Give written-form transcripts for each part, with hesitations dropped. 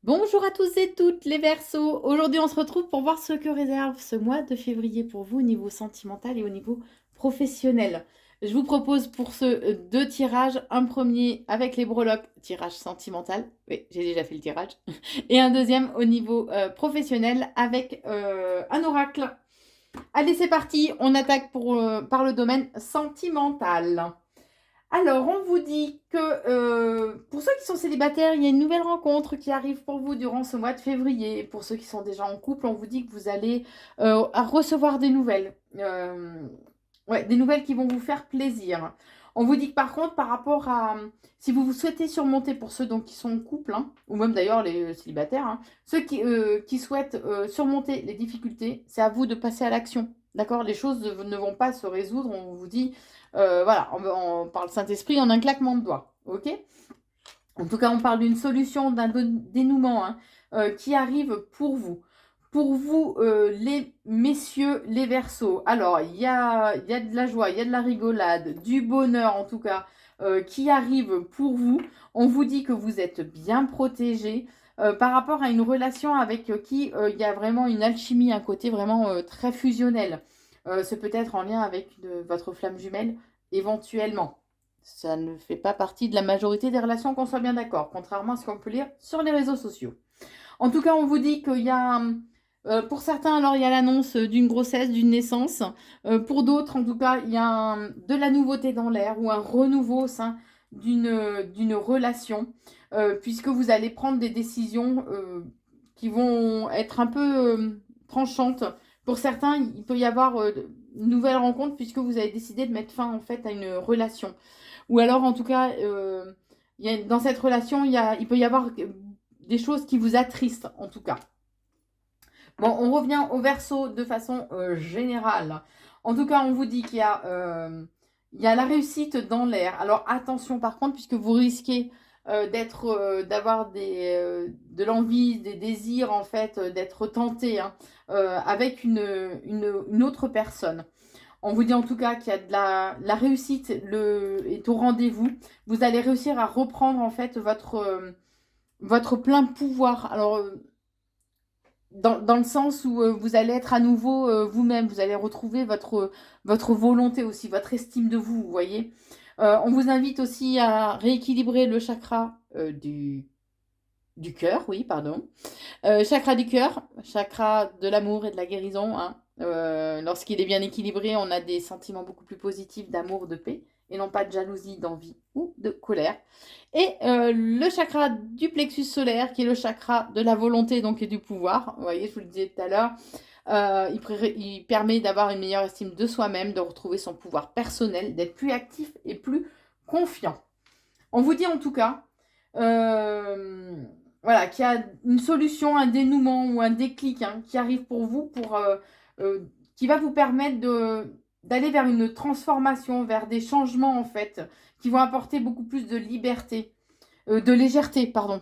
Bonjour à tous et toutes les Verseaux. Aujourd'hui, on se retrouve pour voir ce que réserve ce mois de février pour vous au niveau sentimental et au niveau professionnel. Je vous propose pour ce deux tirages, un premier avec les breloques, tirage sentimental, oui, j'ai déjà fait le tirage, et un deuxième au niveau professionnel avec un oracle. Allez, c'est parti, on attaque par le domaine sentimental. Alors, on vous dit que pour ceux qui sont célibataires, il y a une nouvelle rencontre qui arrive pour vous durant ce mois de février. Pour ceux qui sont déjà en couple, on vous dit que vous allez recevoir des nouvelles. Ouais, des nouvelles qui vont vous faire plaisir. On vous dit que par contre, par rapport à si vous souhaitez surmonter pour ceux donc, qui sont en couple, hein, ou même d'ailleurs les célibataires, hein, ceux qui souhaitent surmonter les difficultés, c'est à vous de passer à l'action. D'accord? Les choses ne vont pas se résoudre. On vous dit voilà, on parle Saint-Esprit en un claquement de doigts. Ok? En tout cas, on parle d'une solution, d'un dénouement hein, qui arrive pour vous. Pour vous, les messieurs, les Verseaux. Alors, il y a de la joie, il y a de la rigolade, du bonheur en tout cas, qui arrive pour vous. On vous dit que vous êtes bien protégés. Par rapport à une relation avec qui il y a vraiment une alchimie, un côté vraiment très fusionnel. C'est peut-être en lien avec votre flamme jumelle, éventuellement. Ça ne fait pas partie de la majorité des relations, qu'on soit bien d'accord, contrairement à ce qu'on peut lire sur les réseaux sociaux. En tout cas, on vous dit qu'il y a, pour certains, alors il y a l'annonce d'une grossesse, d'une naissance. Pour d'autres, en tout cas, il y a de la nouveauté dans l'air ou un renouveau au sein d'une relation, puisque vous allez prendre des décisions qui vont être un peu tranchantes. Pour certains, il peut y avoir une nouvelle rencontre puisque vous avez décidé de mettre fin en fait à une relation. Ou alors, en tout cas, dans cette relation, il peut y avoir des choses qui vous attristent, en tout cas. Bon, on revient au Verseau de façon générale. En tout cas, on vous dit il y a la réussite dans l'air. Alors attention par contre, puisque vous risquez d'avoir de l'envie, des désirs en fait, d'être tenté hein, avec une autre personne. On vous dit en tout cas qu'il y a de la réussite est au rendez-vous. Vous allez réussir à reprendre en fait votre plein pouvoir. Alors, dans le sens où vous allez être à nouveau vous-même, vous allez retrouver votre volonté aussi, votre estime de vous, vous voyez. On vous invite aussi à rééquilibrer le chakra du cœur, oui, pardon. Chakra du cœur, chakra de l'amour et de la guérison. Hein. Lorsqu'il est bien équilibré, on a des sentiments beaucoup plus positifs d'amour, de paix, et non pas de jalousie, d'envie ou de colère. Et le chakra du plexus solaire, qui est le chakra de la volonté donc, et du pouvoir. Vous voyez, je vous le disais tout à l'heure. Il permet d'avoir une meilleure estime de soi-même, de retrouver son pouvoir personnel, d'être plus actif et plus confiant. On vous dit en tout cas euh, voilà, qu'il y a une solution, un dénouement ou un déclic hein, qui arrive pour vous, qui va vous permettre d'aller vers une transformation, vers des changements en fait, qui vont apporter beaucoup plus de liberté, de légèreté, pardon.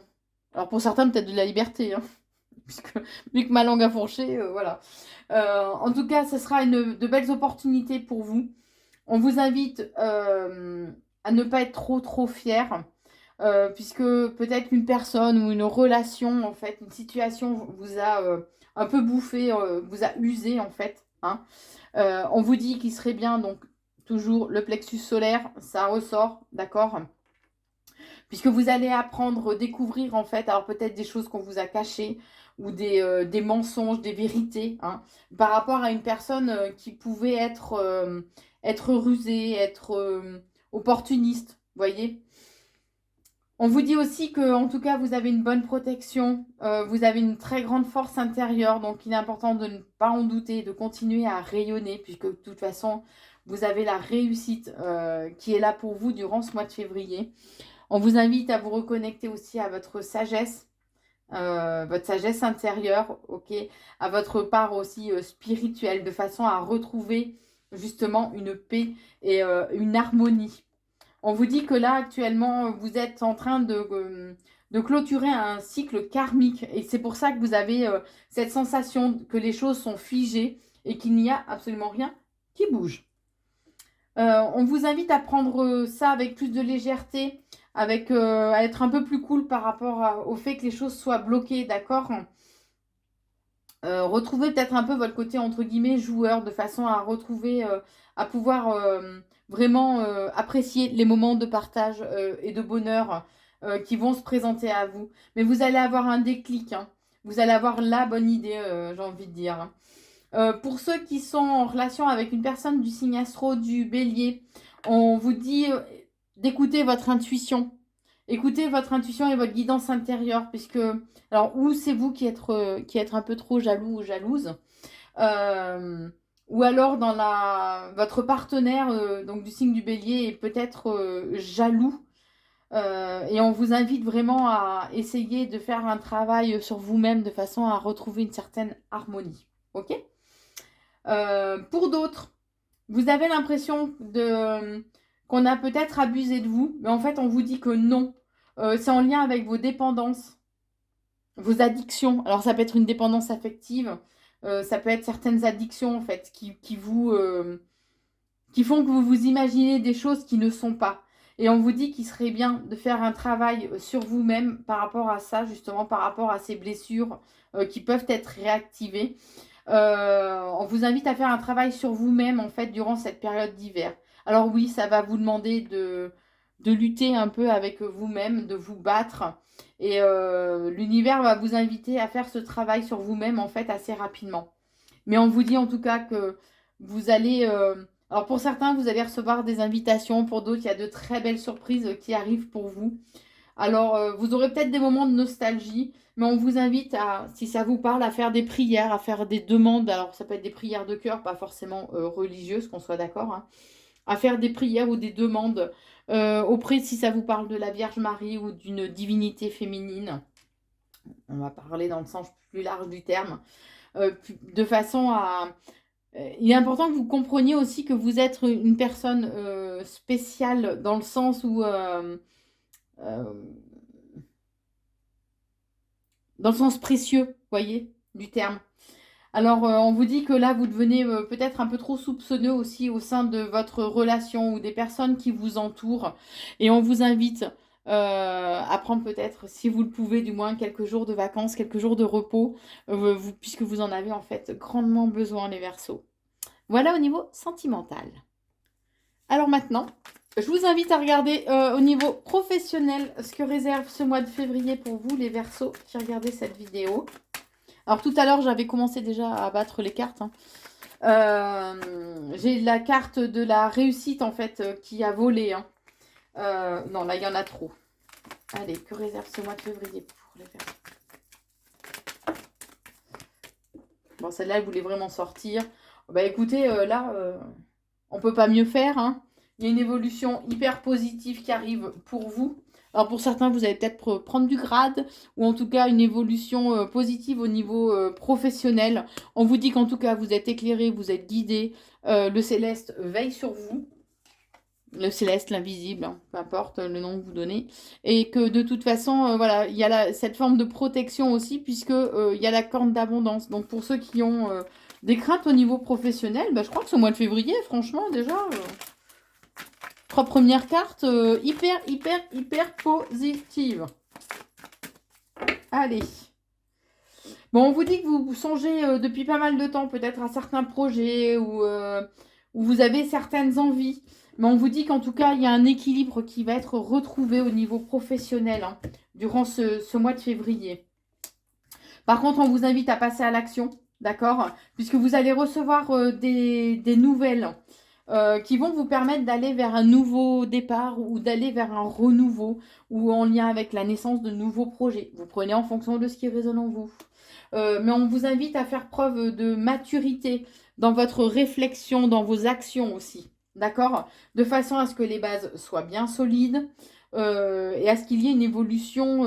Alors pour certains, peut-être de la liberté, hein, puisque, vu que ma langue a fourché, voilà. En tout cas, ce sera de belles opportunités pour vous. On vous invite à ne pas être trop fier, puisque peut-être qu'une personne ou une relation, en fait, une situation vous a un peu bouffé, vous a usé, en fait. Hein. On vous dit qu'il serait bien, donc, toujours le plexus solaire, ça ressort, d'accord? Puisque vous allez apprendre, découvrir, en fait, alors peut-être des choses qu'on vous a cachées, ou des mensonges, des vérités, hein, par rapport à une personne qui pouvait être rusée, être opportuniste, voyez. On vous dit aussi que, en tout cas, vous avez une bonne protection, vous avez une très grande force intérieure, donc il est important de ne pas en douter, de continuer à rayonner, puisque de toute façon, vous avez la réussite qui est là pour vous durant ce mois de février. On vous invite à vous reconnecter aussi à votre sagesse intérieure, ok, à votre part aussi spirituelle, de façon à retrouver justement une paix et une harmonie. On vous dit que là, actuellement, vous êtes en train de clôturer un cycle karmique. Et c'est pour ça que vous avez cette sensation que les choses sont figées et qu'il n'y a absolument rien qui bouge. On vous invite à prendre ça avec plus de légèreté, avec à être un peu plus cool par rapport au fait que les choses soient bloquées, d'accord? Retrouvez peut-être un peu votre côté entre guillemets joueur de façon à retrouver, à pouvoir vraiment apprécier les moments de partage et de bonheur qui vont se présenter à vous. Mais vous allez avoir un déclic, hein. Vous allez avoir la bonne idée, j'ai envie de dire, hein. Pour ceux qui sont en relation avec une personne du signe astro du bélier, on vous dit d'écouter votre intuition. Écoutez votre intuition et votre guidance intérieure, puisque, alors, ou c'est vous qui êtes un peu trop jaloux ou jalouse, ou alors votre partenaire donc du signe du bélier est peut-être jaloux, et on vous invite vraiment à essayer de faire un travail sur vous-même de façon à retrouver une certaine harmonie. Ok? Pour d'autres, vous avez l'impression qu'on a peut-être abusé de vous, mais en fait, on vous dit que non. C'est en lien avec vos dépendances, vos addictions. Alors, ça peut être une dépendance affective, ça peut être certaines addictions, en fait, qui font que vous vous imaginez des choses qui ne sont pas. Et on vous dit qu'il serait bien de faire un travail sur vous-même par rapport à ça, justement, par rapport à ces blessures qui peuvent être réactivées. On vous invite à faire un travail sur vous-même, en fait, durant cette période d'hiver. Alors oui, ça va vous demander de lutter un peu avec vous-même, de vous battre. Et l'univers va vous inviter à faire ce travail sur vous-même, en fait, assez rapidement. Mais on vous dit en tout cas que vous allez... alors pour certains, vous allez recevoir des invitations. Pour d'autres, il y a de très belles surprises qui arrivent pour vous. Alors, vous aurez peut-être des moments de nostalgie, mais on vous invite à, si ça vous parle, à faire des prières, à faire des demandes. Alors, ça peut être des prières de cœur, pas forcément religieuses, qu'on soit d'accord, hein. À faire des prières ou des demandes auprès, si ça vous parle de la Vierge Marie ou d'une divinité féminine. On va parler dans le sens plus large du terme. De façon à... il est important que vous compreniez aussi que vous êtes une personne spéciale dans le sens où... dans le sens précieux, voyez, du terme. Alors, on vous dit que là, vous devenez peut-être un peu trop soupçonneux aussi au sein de votre relation ou des personnes qui vous entourent. Et on vous invite à prendre peut-être, si vous le pouvez, du moins quelques jours de vacances, quelques jours de repos, puisque vous en avez en fait grandement besoin, les Verseaux. Voilà au niveau sentimental. Alors maintenant, je vous invite à regarder au niveau professionnel ce que réserve ce mois de février pour vous, les Verseaux, qui regardez cette vidéo. Alors tout à l'heure, j'avais commencé déjà à battre les cartes, hein. J'ai la carte de la réussite, en fait, qui a volé, hein. Non, là, il y en a trop. Allez, que réserve ce mois de février pour les Verseaux? Bon, celle-là, elle voulait vraiment sortir. Bah écoutez, là, on peut pas mieux faire, hein. Il y a une évolution hyper positive qui arrive pour vous. Alors pour certains, vous allez peut-être prendre du grade ou en tout cas une évolution positive au niveau professionnel. On vous dit qu'en tout cas, vous êtes éclairé, vous êtes guidé. Le céleste veille sur vous. Le céleste, l'invisible, hein, peu importe le nom que vous donnez. Et que de toute façon, voilà, il y a cette forme de protection aussi puisque il y a la corne d'abondance. Donc pour ceux qui ont des craintes au niveau professionnel, bah, je crois que ce mois de février, franchement, déjà... 3 premières cartes hyper positives. Allez. Bon, on vous dit que vous songez depuis pas mal de temps peut-être à certains projets ou où vous avez certaines envies. Mais on vous dit qu'en tout cas, il y a un équilibre qui va être retrouvé au niveau professionnel, hein, durant ce mois de février. Par contre, on vous invite à passer à l'action, d'accord? Puisque vous allez recevoir des nouvelles qui vont vous permettre d'aller vers un nouveau départ ou d'aller vers un renouveau ou en lien avec la naissance de nouveaux projets. Vous prenez en fonction de ce qui résonne en vous. Mais on vous invite à faire preuve de maturité dans votre réflexion, dans vos actions aussi. D'accord? De façon à ce que les bases soient bien solides et à ce qu'il y ait une évolution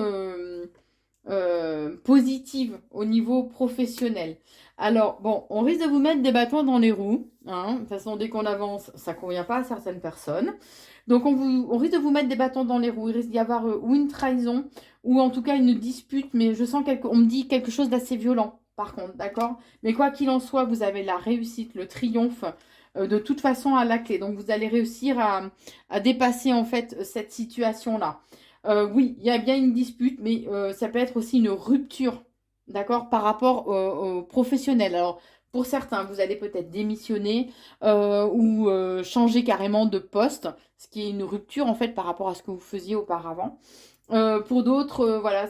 positive au niveau professionnel. Alors, bon, on risque de vous mettre des bâtons dans les roues, hein. De toute façon, dès qu'on avance, ça ne convient pas à certaines personnes. Donc, on risque de vous mettre des bâtons dans les roues. Il risque d'y avoir ou une trahison, ou en tout cas une dispute, mais je sens on me dit quelque chose d'assez violent, par contre, d'accord? Mais quoi qu'il en soit, vous avez la réussite, le triomphe, de toute façon à la clé. Donc, vous allez réussir à dépasser en fait cette situation-là. Oui, il y a bien une dispute, mais ça peut être aussi une rupture, d'accord, par rapport au professionnel. Alors, pour certains, vous allez peut-être démissionner ou changer carrément de poste, ce qui est une rupture en fait par rapport à ce que vous faisiez auparavant. Pour d'autres, voilà,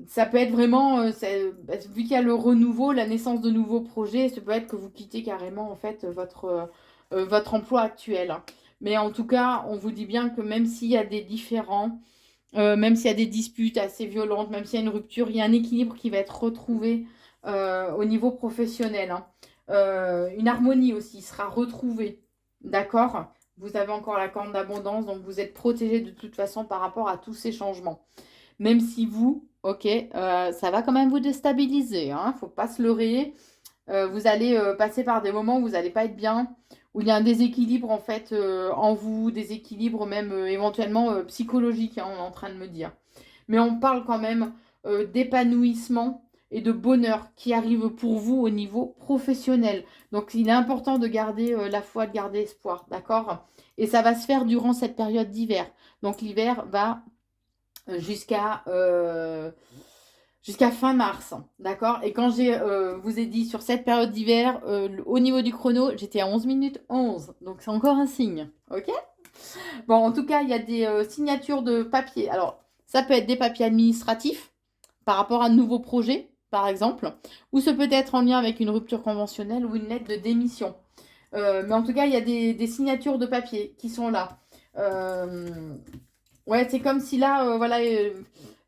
ça peut être vraiment, vu qu'il y a le renouveau, la naissance de nouveaux projets, ça peut être que vous quittez carrément en fait votre emploi actuel, hein. Mais en tout cas, on vous dit bien que même s'il y a des différends, même s'il y a des disputes assez violentes, même s'il y a une rupture, il y a un équilibre qui va être retrouvé au niveau professionnel, hein. Une harmonie aussi sera retrouvée, d'accord? Vous avez encore la corne d'abondance, donc vous êtes protégé de toute façon par rapport à tous ces changements. Même si vous, ok, ça va quand même vous déstabiliser, hein, faut pas se leurrer. Vous allez passer par des moments où vous n'allez pas être bien, où il y a un déséquilibre en fait en vous, déséquilibre même éventuellement psychologique, hein, on est en train de me dire. Mais on parle quand même d'épanouissement et de bonheur qui arrive pour vous au niveau professionnel. Donc il est important de garder la foi, de garder espoir, d'accord? Et ça va se faire durant cette période d'hiver. Donc l'hiver va jusqu'à jusqu'à fin mars, d'accord? Et quand vous ai dit sur cette période d'hiver, au niveau du chrono, j'étais à 11 minutes 11. Donc c'est encore un signe, ok? Bon, en tout cas, il y a des signatures de papier. Alors, ça peut être des papiers administratifs par rapport à un nouveau projet, par exemple, ou ce peut être en lien avec une rupture conventionnelle ou une lettre de démission. Mais en tout cas, il y a des signatures de papier qui sont là. Ouais, c'est comme si là, voilà,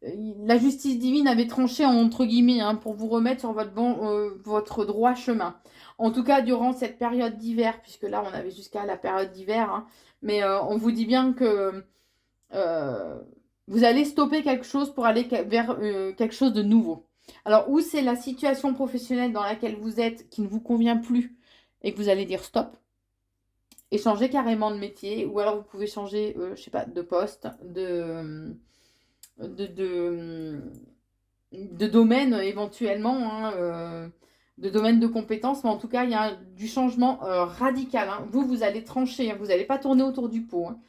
la justice divine avait tranché entre guillemets hein, pour vous remettre sur votre droit chemin. En tout cas, durant cette période d'hiver, puisque là, on avait jusqu'à la période d'hiver, hein, mais on vous dit bien que euh, vous allez stopper quelque chose pour aller vers quelque chose de nouveau. Alors, où c'est la situation professionnelle dans laquelle vous êtes qui ne vous convient plus et que vous allez dire stop, et changer carrément de métier, ou alors vous pouvez changer, je sais pas, de poste, de, de, de domaine éventuellement, hein, de domaine de compétences, mais en tout cas, il y a du changement radical, hein. Vous allez trancher, hein, vous n'allez pas tourner autour du pot, hein.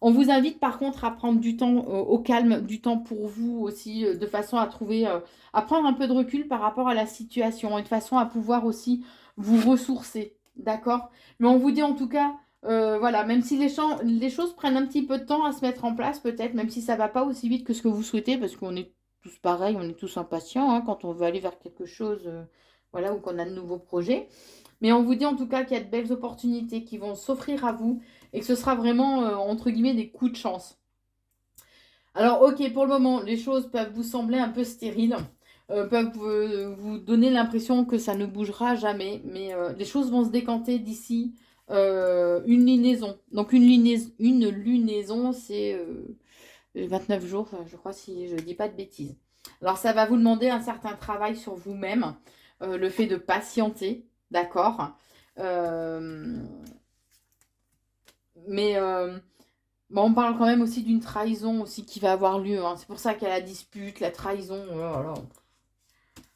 On vous invite par contre à prendre du temps au calme, du temps pour vous aussi, de façon à trouver, à prendre un peu de recul par rapport à la situation, et de façon à pouvoir aussi vous ressourcer, d'accord? Mais on vous dit en tout cas, voilà, même si les choses prennent un petit peu de temps à se mettre en place, peut-être, même si ça va pas aussi vite que ce que vous souhaitez, parce qu'on est tous pareils, on est tous impatients hein, quand on veut aller vers quelque chose, voilà, ou qu'on a de nouveaux projets. Mais on vous dit en tout cas qu'il y a de belles opportunités qui vont s'offrir à vous et que ce sera vraiment, entre guillemets, des coups de chance. Alors, ok, pour le moment, les choses peuvent vous sembler un peu stériles, peuvent vous donner l'impression que ça ne bougera jamais, mais les choses vont se décanter d'ici une lunaison. Donc, une lunaison, c'est 29 jours, je crois, si je ne dis pas de bêtises. Alors, ça va vous demander un certain travail sur vous-même, le fait de patienter, d'accord? Euh, mais bon, on parle quand même aussi d'une trahison aussi qui va avoir lieu, hein. C'est pour ça qu'il y a la dispute, la trahison. Oh là là.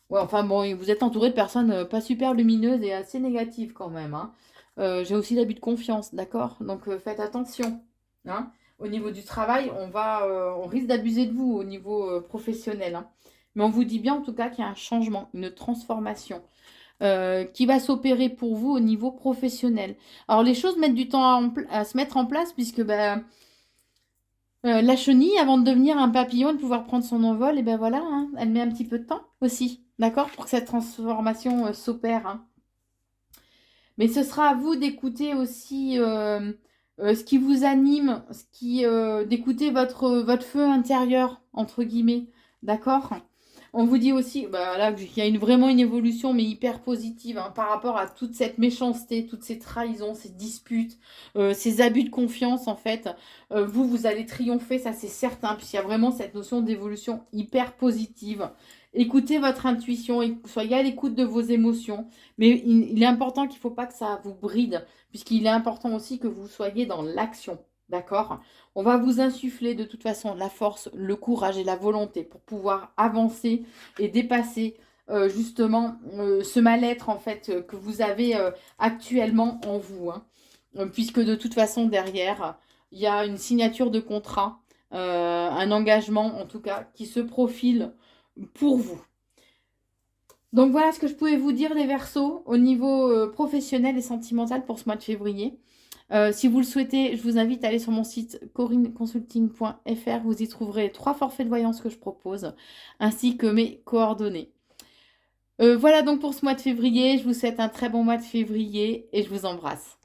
Ouais, enfin bon, vous êtes entouré de personnes pas super lumineuses et assez négatives quand même, hein. J'ai aussi l'abus de confiance, d'accord? Donc faites attention, hein. Au niveau du travail, on risque d'abuser de vous au niveau professionnel, hein. Mais on vous dit bien en tout cas qu'il y a un changement, une transformation qui va s'opérer pour vous au niveau professionnel. Alors les choses mettent du temps à se mettre en place puisque ben, la chenille, avant de devenir un papillon et de pouvoir prendre son envol, et ben voilà, hein, elle met un petit peu de temps aussi, d'accord, pour que cette transformation s'opère, hein. Mais ce sera à vous d'écouter aussi ce qui vous anime, d'écouter votre feu intérieur, entre guillemets, d'accord? On vous dit aussi, bah là, qu'il y a vraiment une évolution, mais hyper positive, hein, par rapport à toute cette méchanceté, toutes ces trahisons, ces disputes, ces abus de confiance, en fait. Vous allez triompher, ça c'est certain, puisqu'il y a vraiment cette notion d'évolution hyper positive. Écoutez votre intuition, et soyez à l'écoute de vos émotions. Mais il est important qu'il ne faut pas que ça vous bride, puisqu'il est important aussi que vous soyez dans l'action. D'accord? On va vous insuffler de toute façon la force, le courage et la volonté pour pouvoir avancer et dépasser justement ce mal-être en fait que vous avez actuellement en vous, hein. Puisque de toute façon derrière, il y a une signature de contrat, un engagement en tout cas qui se profile pour vous. Donc voilà ce que je pouvais vous dire les Verseaux au niveau professionnel et sentimental pour ce mois de février. Si vous le souhaitez, je vous invite à aller sur mon site corinneconsulting.fr. Vous y trouverez 3 forfaits de voyance que je propose, ainsi que mes coordonnées. Voilà donc pour ce mois de février. Je vous souhaite un très bon mois de février et je vous embrasse.